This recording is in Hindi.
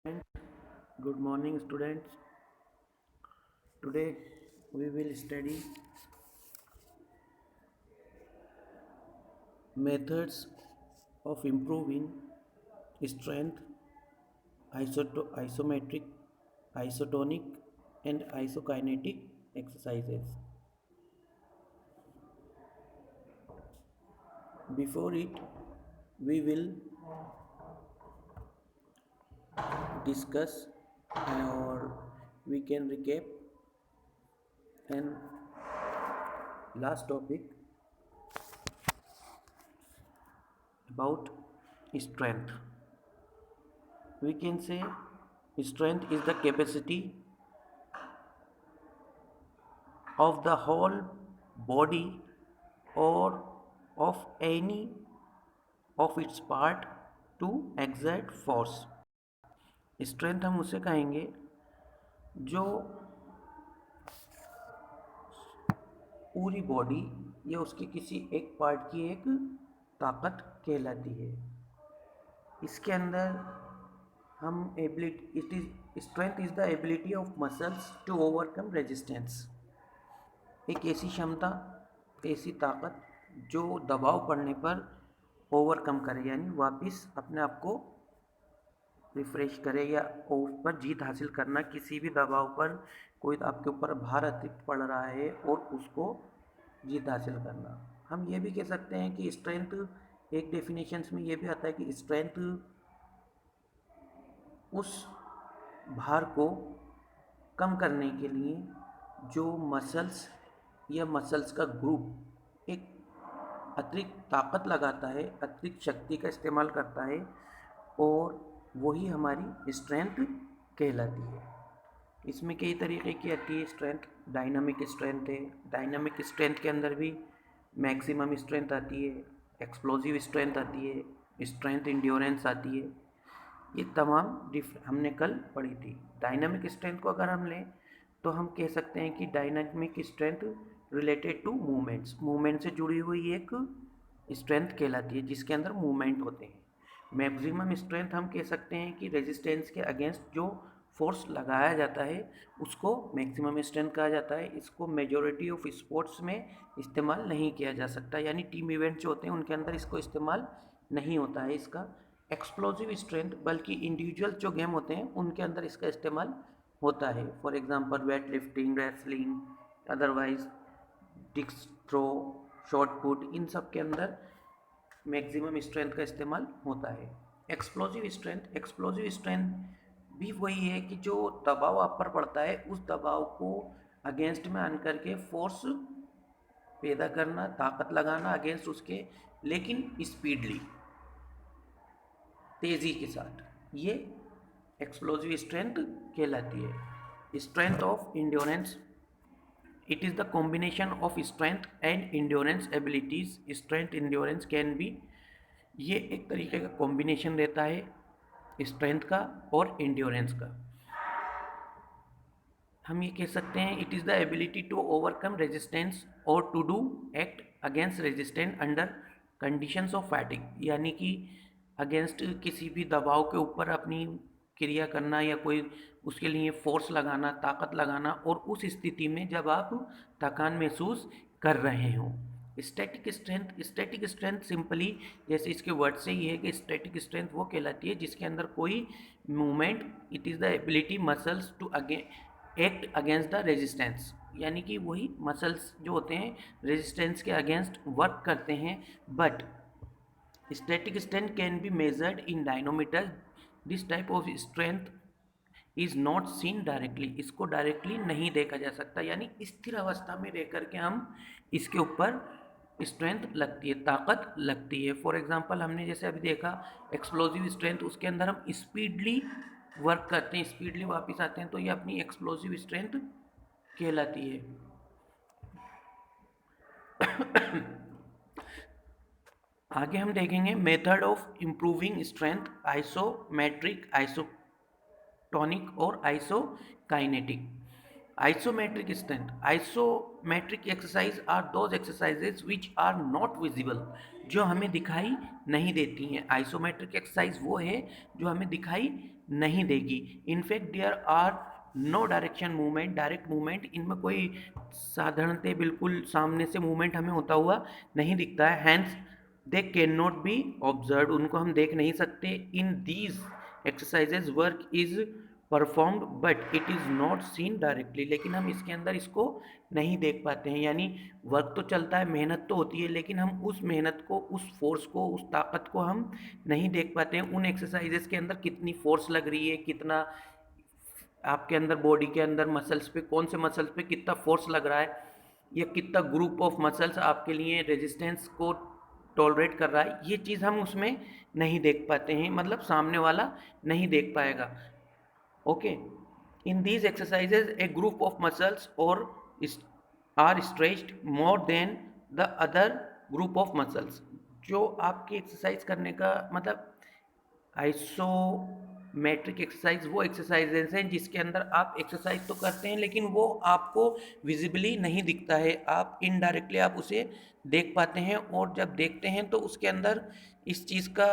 And good morning, students. Today we will study methods of improving strength, isometric, isotonic, and isokinetic exercises. Before it, we will discuss or we can recap and last topic about strength. We can say strength is the capacity of the whole body or of any of its part to exert force. Strength हम उसे कहेंगे जो पूरी बॉडी या उसके किसी एक पार्ट की एक ताकत कहलाती है। इसके अंदर हम ability it is strength is the ability of muscles to overcome resistance. एक ऐसी क्षमता, ऐसी ताकत जो दबाव पड़ने पर ओवरकम करे, यानी वापस अपने आप को रिफ्रेश करे या उस पर जीत हासिल करना। किसी भी दबाव पर कोई आपके ऊपर भार अतिरिक्त पड़ रहा है और उसको जीत हासिल करना। हम ये भी कह सकते हैं कि स्ट्रेंथ, एक डेफिनेशंस में ये भी आता है कि स्ट्रेंथ उस भार को कम करने के लिए जो मसल्स या मसल्स का ग्रुप एक अतिरिक्त ताकत लगाता है, अतिरिक्त शक्ति का इस्तेमाल करता है, और वही हमारी स्ट्रेंथ कहलाती है। इसमें कई तरीके की आती है स्ट्रेंथ। डायनामिक स्ट्रेंथ है। डायनामिक स्ट्रेंथ के अंदर भी मैक्सिमम स्ट्रेंथ आती है, एक्सप्लोजिव स्ट्रेंथ आती है, स्ट्रेंथ इंड्योरेंस आती है। ये तमाम हमने कल पढ़ी थी। डायनामिक स्ट्रेंथ को अगर हम लें तो हम कह सकते हैं कि dynamic strength related to movements, movement से जुड़ी हुई एक स्ट्रेंथ कहलाती है जिसके अंदर मूवमेंट होते हैं। मैक्सिमम स्ट्रेंथ हम कह सकते हैं कि रेजिस्टेंस के अगेंस्ट जो फोर्स लगाया जाता है उसको मैक्सिमम स्ट्रेंथ कहा जाता है। इसको मेजॉरिटी ऑफ स्पोर्ट्स में इस्तेमाल नहीं किया जा सकता, यानी टीम इवेंट जो होते हैं उनके अंदर इसको इस्तेमाल नहीं होता है इसका एक्सप्लोजिव स्ट्रेंथ, बल्कि इंडिविजुअल जो गेम होते हैं उनके अंदर इसका इस्तेमाल होता है। For example weight lifting, wrestling, otherwise disc throw, shot put, इन सब के अंदर मैक्सिमम स्ट्रेंथ का इस्तेमाल होता है। एक्सप्लोजिव स्ट्रेंथ भी वही है कि जो दबाव आप पर पड़ता है उस दबाव को अगेंस्ट में आन करके फोर्स पैदा करना, ताकत लगाना अगेंस्ट उसके, लेकिन स्पीडली, तेज़ी के साथ, ये एक्सप्लोजिव स्ट्रेंथ कहलाती है। Strength of endurance, it is the combination of strength and endurance abilities. Strength endurance can be, ये एक तरीके का कॉम्बिनेशन रहता है स्ट्रेंथ का और इंड्योरेंस का। हम ये कह सकते हैं it is the ability to overcome resistance और to do act against resistance under conditions of fatigue, यानी कि अगेंस्ट किसी भी दबाव के ऊपर अपनी क्रिया करना या कोई उसके लिए फोर्स लगाना, ताकत लगाना, और उस स्थिति में जब आप थकान महसूस कर रहे हों। स्टैटिक स्ट्रेंथ सिंपली जैसे इसके वर्ड से ही है कि स्टैटिक स्ट्रेंथ वो कहलाती है जिसके अंदर कोई movement, it is the ability muscles to act against the resistance, यानी कि वही मसल्स जो होते हैं रेजिस्टेंस के अगेंस्ट वर्क करते हैं। But static strength can be measured in dynamometer. This type of strength is not seen directly, इसको डायरेक्टली नहीं देखा जा सकता, यानी स्थिर अवस्था में रह करके हम इसके ऊपर स्ट्रेंथ लगती है, ताकत लगती है। फॉर एग्जांपल हमने जैसे अभी देखा एक्सप्लोजिव स्ट्रेंथ, उसके अंदर हम स्पीडली वर्क करते हैं, स्पीडली वापस आते हैं, तो ये अपनी एक्सप्लोजिव स्ट्रेंथ कहलाती है। आगे हम देखेंगे method of improving strength, isometric, isotonic और isokinetic. Isometric strength. Isometric exercise are those exercises which are not visible जो हमें दिखाई नहीं देती हैं। आइसोमेट्रिक एक्सरसाइज वो है जो हमें दिखाई नहीं देगी। In fact there are no direction movement, direct movement, इनमें कोई साधारणतः बिल्कुल सामने से मूवमेंट हमें होता हुआ नहीं दिखता है। Hence they can not be observe, उनको हम देख नहीं सकते। In these exercises work is performed but it is not seen directly, लेकिन हम इसके अंदर इसको नहीं देख पाते हैं। यानी वर्क तो चलता है, मेहनत तो होती है, लेकिन हम उस मेहनत को, उस फोर्स को, उस ताकत को हम नहीं देख पाते हैं। उन एक्सरसाइजेस के अंदर कितनी फोर्स लग रही है, कितना आपके अंदर बॉडी के अंदर मसल्स पे, कौन से मसल्स पे कितना फोर्स लग रहा है, या कितना ग्रुप ऑफ मसल्स आपके लिए रेजिस्टेंस को टॉलरेट कर रहा है, ये चीज़ हम उसमें नहीं देख पाते हैं, मतलब सामने वाला नहीं देख पाएगा। Okay, in these exercises a group of muscles or are stretched more than the other group of muscles। जो आपकी एक्सरसाइज करने का मतलब, आइसोमेट्रिक एक्सरसाइज वो एक्सरसाइजेज हैं जिसके अंदर आप एक्सरसाइज तो करते हैं लेकिन वो आपको विजिबली नहीं दिखता है, आप इनडायरेक्टली आप उसे देख पाते हैं, और जब देखते हैं तो उसके अंदर इस चीज़ का